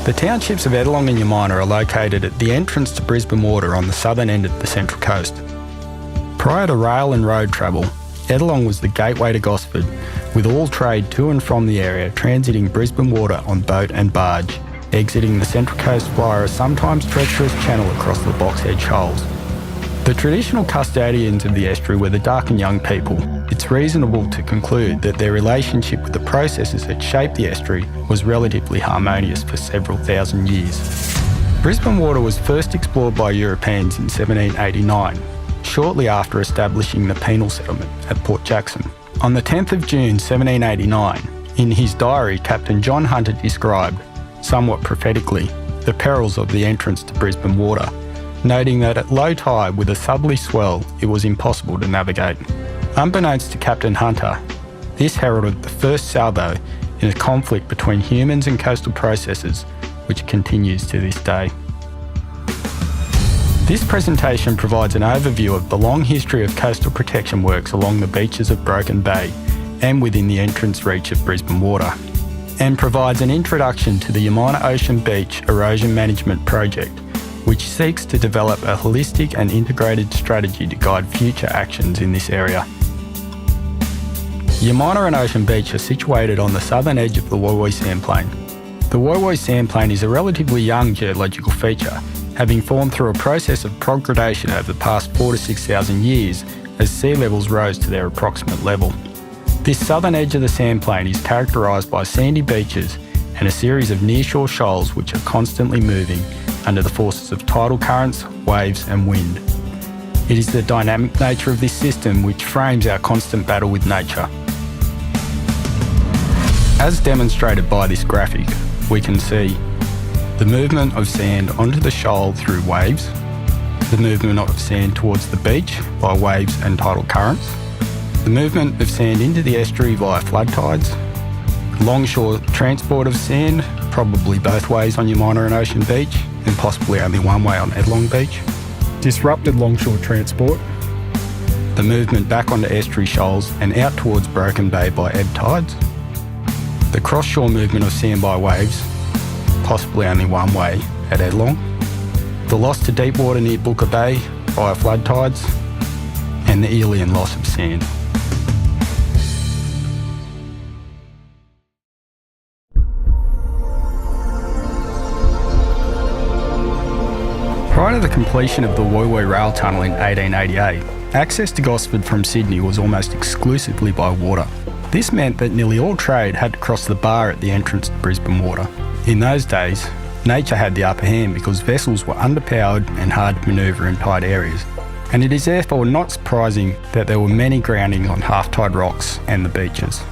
The townships of Ettalong and Umina are located at the entrance to Brisbane Water on the southern end of the Central Coast. Prior to rail and road travel, Ettalong was the gateway to Gosford, with all trade to and from the area transiting Brisbane Water on boat and barge, exiting the Central Coast via a sometimes treacherous channel across the Boxhead Shoals. The traditional custodians of the estuary were the dark and young people. It's reasonable to conclude that their relationship with the processes that shaped the estuary was relatively harmonious for several thousand years. Brisbane Water was first explored by Europeans in 1789, shortly after establishing the penal settlement at Port Jackson. On the 10th of June 1789, in his diary, Captain John Hunter described, somewhat prophetically, the perils of the entrance to Brisbane Water, noting that at low tide with a southerly swell, it was impossible to navigate. Unbeknownst to Captain Hunter, this heralded the first salvo in a conflict between humans and coastal processes, which continues to this day. This presentation provides an overview of the long history of coastal protection works along the beaches of Broken Bay and within the entrance reach of Brisbane Water, and provides an introduction to the Umina-Ocean Beach Erosion Management Project, which seeks to develop a holistic and integrated strategy to guide future actions in this area. Umina and Ocean Beach are situated on the southern edge of the Woy Woy Sandplain. The Woy Woy Sandplain is a relatively young geological feature, having formed through a process of progradation over the past 4,000 to 6,000 years as sea levels rose to their approximate level. This southern edge of the sandplain is characterised by sandy beaches and a series of nearshore shoals which are constantly moving under the forces of tidal currents, waves and wind. It is the dynamic nature of this system which frames our constant battle with nature. As demonstrated by this graphic, we can see the movement of sand onto the shoal through waves, the movement of sand towards the beach by waves and tidal currents, the movement of sand into the estuary via flood tides, longshore transport of sand, probably both ways on Umina and Ocean Beach, and possibly only one way on Ettalong Beach, disrupted longshore transport, the movement back onto estuary shoals and out towards Broken Bay by ebb tides, the cross-shore movement of sand by waves, possibly only one way at Ettalong, the loss to deep water near Booker Bay via flood tides, and the Erosion loss of sand. Prior to the completion of the Woy Woy Rail Tunnel in 1888, access to Gosford from Sydney was almost exclusively by water. This meant that nearly all trade had to cross the bar at the entrance to Brisbane Water. In those days, nature had the upper hand because vessels were underpowered and hard to manoeuvre in tight areas, and it is therefore not surprising that there were many groundings on half-tide rocks and the beaches.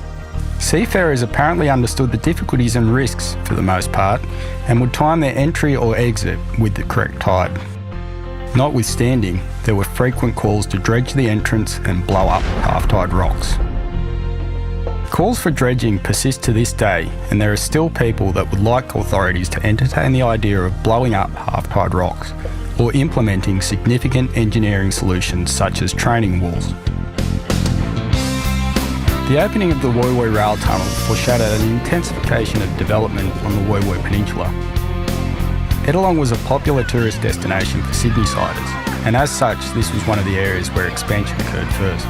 Seafarers apparently understood the difficulties and risks for the most part and would time their entry or exit with the correct tide. Notwithstanding, there were frequent calls to dredge the entrance and blow up half-tide rocks. Calls for dredging persist to this day, and there are still people that would like authorities to entertain the idea of blowing up half-tide rocks or implementing significant engineering solutions such as training walls. The opening of the Woy Woy Rail Tunnel foreshadowed an intensification of development on the Woy Woy Peninsula. Ettalong was a popular tourist destination for Sydney-siders, and as such, this was one of the areas where expansion occurred first.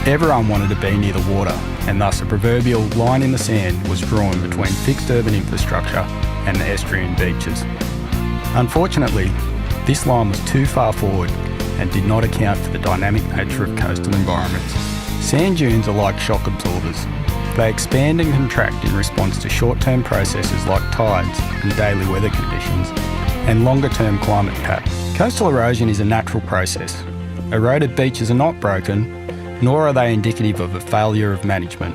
Everyone wanted to be near the water, and thus a proverbial line in the sand was drawn between fixed urban infrastructure and the estuarine beaches. Unfortunately, this line was too far forward and did not account for the dynamic nature of coastal environments. Sand dunes are like shock absorbers. They expand and contract in response to short-term processes like tides and daily weather conditions, and longer-term climate patterns. Coastal erosion is a natural process. Eroded beaches are not broken, nor are they indicative of a failure of management.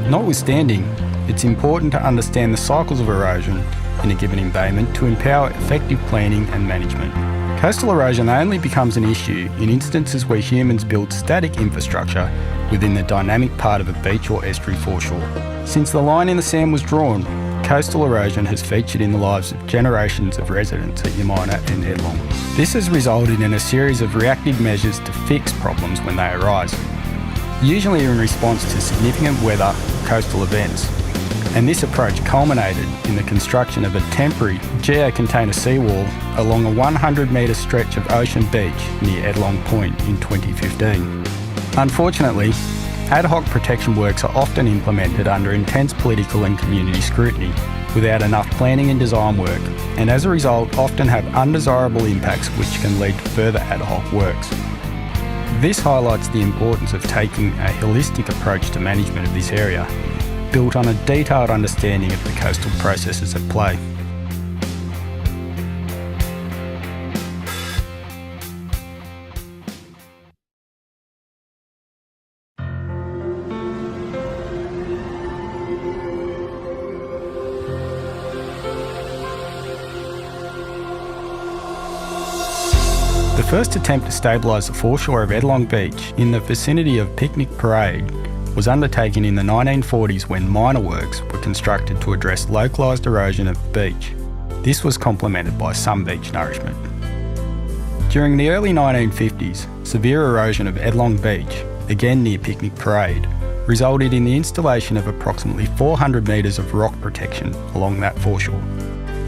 Notwithstanding, it's important to understand the cycles of erosion in a given embayment to empower effective planning and management. Coastal erosion only becomes an issue in instances where humans build static infrastructure within the dynamic part of a beach or estuary foreshore. Since the line in the sand was drawn, coastal erosion has featured in the lives of generations of residents at Umina and Ettalong. This has resulted in a series of reactive measures to fix problems when they arise, usually in response to significant weather or coastal events. and this approach culminated in the construction of a temporary geocontainer seawall along a 100-metre stretch of ocean beach near Ettalong Point in 2015. Unfortunately, ad hoc protection works are often implemented under intense political and community scrutiny without enough planning and design work, and as a result often have undesirable impacts which can lead to further ad hoc works. This highlights the importance of taking a holistic approach to management of this area, built on a detailed understanding of the coastal processes at play. The first attempt to stabilise the foreshore of Ettalong Beach in the vicinity of Picnic Parade was undertaken in the 1940s when minor works were constructed to address localised erosion of the beach. This was complemented by some beach nourishment. During the early 1950s, severe erosion of Ettalong Beach, again near Picnic Parade, resulted in the installation of approximately 400 metres of rock protection along that foreshore.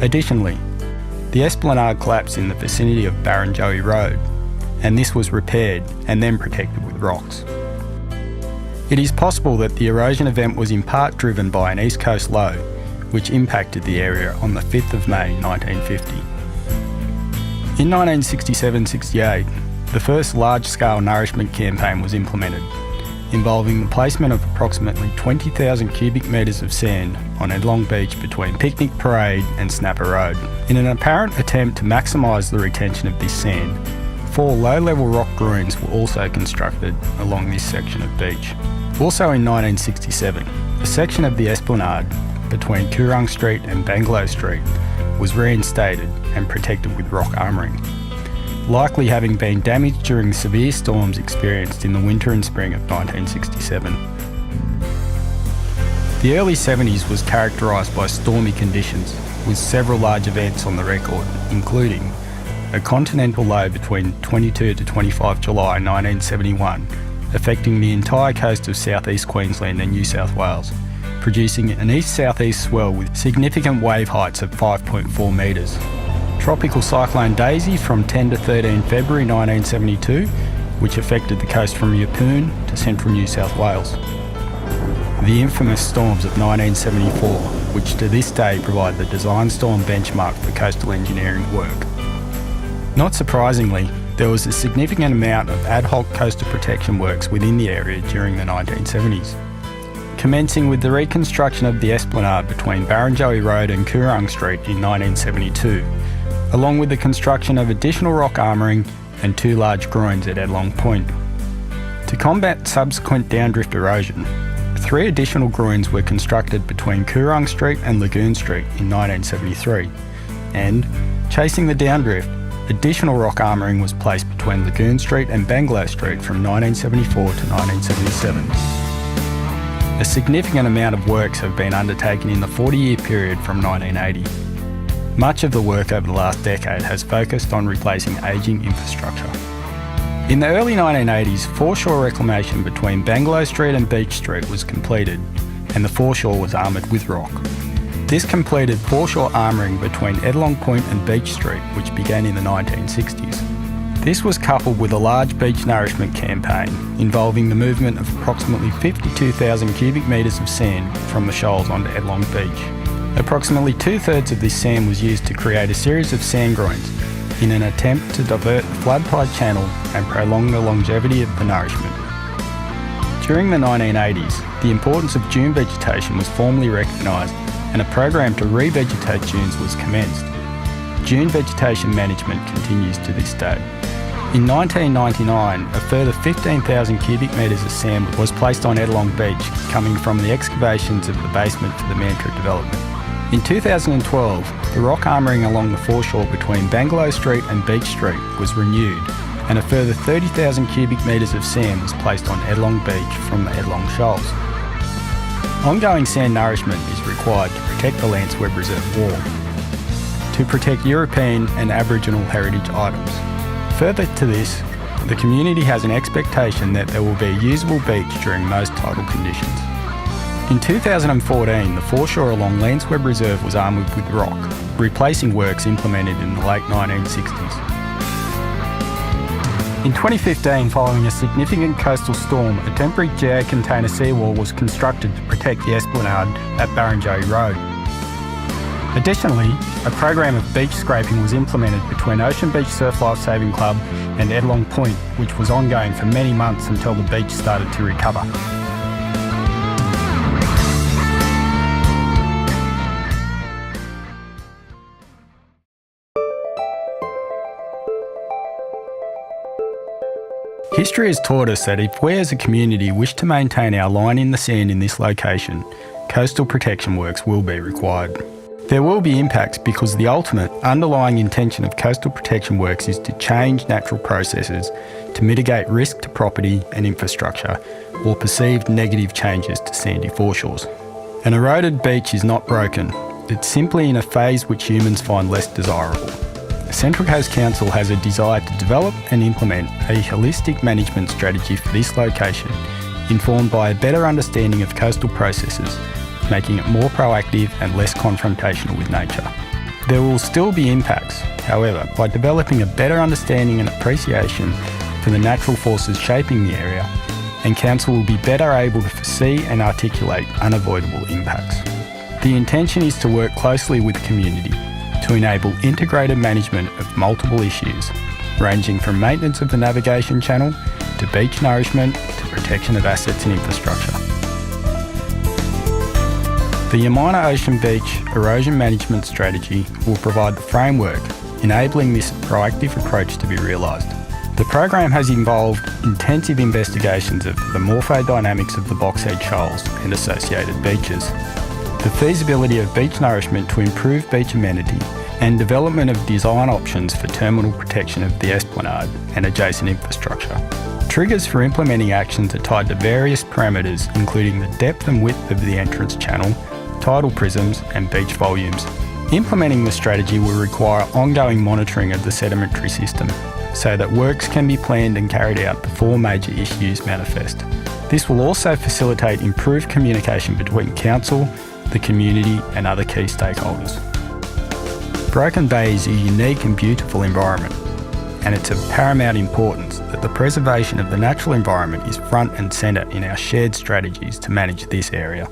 Additionally, the esplanade collapsed in the vicinity of Barrenjoey Road, and this was repaired and then protected with rocks. It is possible that the erosion event was in part driven by an east coast low, which impacted the area on the 5th of May 1950. In 1967-68, the first large-scale nourishment campaign was implemented, involving the placement of approximately 20,000 cubic metres of sand on Ettalong Beach between Picnic Parade and Snapper Road. In an apparent attempt to maximise the retention of this sand, 4 low-level rock groins were also constructed along this section of beach. Also in 1967, a section of the esplanade between Coorong Street and Bangalow Street was reinstated and protected with rock armouring, likely having been damaged during severe storms experienced in the winter and spring of 1967. The early 70s was characterised by stormy conditions, with several large events on the record, including a continental low between 22 to 25 July 1971, affecting the entire coast of southeast Queensland and New South Wales, producing an east-southeast swell with significant wave heights of 5.4 metres. Tropical Cyclone Daisy from 10 to 13 February 1972, which affected the coast from Yeppoon to central New South Wales. The infamous storms of 1974, which to this day provide the design storm benchmark for coastal engineering work. Not surprisingly, there was a significant amount of ad hoc coastal protection works within the area during the 1970s. Commencing with the reconstruction of the esplanade between Barrenjoey Road and Coorong Street in 1972, along with the construction of additional rock armouring and 2 large groins at Ettalong Point. To combat subsequent downdrift erosion, 3 additional groins were constructed between Coorong Street and Lagoon Street in 1973, and, chasing the downdrift, additional rock armouring was placed between Lagoon Street and Bangalow Street from 1974 to 1977. A significant amount of works have been undertaken in the 40-year period from 1980. Much of the work over the last decade has focused on replacing ageing infrastructure. In the early 1980s, foreshore reclamation between Bangalow Street and Beach Street was completed, and the foreshore was armoured with rock. This completed foreshore armouring between Ettalong Point and Beach Street, which began in the 1960s. This was coupled with a large beach nourishment campaign involving the movement of approximately 52,000 cubic metres of sand from the shoals onto Ettalong Beach. Approximately 2/3 of this sand was used to create a series of sand groins in an attempt to divert the flood tide channel and prolong the longevity of the nourishment. During the 1980s, the importance of dune vegetation was formally recognised and a program to revegetate dunes was commenced. Dune vegetation management continues to this day. In 1999, a further 15,000 cubic metres of sand was placed on Ettalong Beach, coming from the excavations of the basement for the Mantra development. In 2012, the rock armouring along the foreshore between Bangalow Street and Beach Street was renewed, and a further 30,000 cubic metres of sand was placed on Ettalong Beach from the Ettalong Shoals. Ongoing sand nourishment is required to protect the Lance Webb Reserve Wall, to protect European and Aboriginal heritage items. Further to this, the community has an expectation that there will be a usable beach during most tidal conditions. In 2014, the foreshore along Landsweb Reserve was armoured with rock, replacing works implemented in the late 1960s. In 2015, following a significant coastal storm, a temporary GA container seawall was constructed to protect the esplanade at Barrenjoey Road. Additionally, a program of beach scraping was implemented between Ocean Beach Surf Lifesaving Club and Ettalong Point, which was ongoing for many months until the beach started to recover. History has taught us that if we as a community wish to maintain our line in the sand in this location, coastal protection works will be required. There will be impacts because the ultimate underlying intention of coastal protection works is to change natural processes to mitigate risk to property and infrastructure or perceived negative changes to sandy foreshores. An eroded beach is not broken, it's simply in a phase which humans find less desirable. Central Coast Council has a desire to develop and implement a holistic management strategy for this location, informed by a better understanding of coastal processes, making it more proactive and less confrontational with nature. There will still be impacts, however, by developing a better understanding and appreciation for the natural forces shaping the area, and Council will be better able to foresee and articulate unavoidable impacts. The intention is to work closely with the community to enable integrated management of multiple issues, ranging from maintenance of the navigation channel to beach nourishment to protection of assets and infrastructure. The Umina-Ocean Beach Erosion Management Strategy will provide the framework enabling this proactive approach to be realised. The program has involved intensive investigations of the morphodynamics of the Boxhead shoals and associated beaches, the feasibility of beach nourishment to improve beach amenity, and development of design options for terminal protection of the esplanade and adjacent infrastructure. Triggers for implementing actions are tied to various parameters, including the depth and width of the entrance channel, tidal prisms, and beach volumes. Implementing the strategy will require ongoing monitoring of the sedimentary system, so that works can be planned and carried out before major issues manifest. This will also facilitate improved communication between Council, the community, and other key stakeholders. Broken Bay is a unique and beautiful environment, and it's of paramount importance that the preservation of the natural environment is front and centre in our shared strategies to manage this area.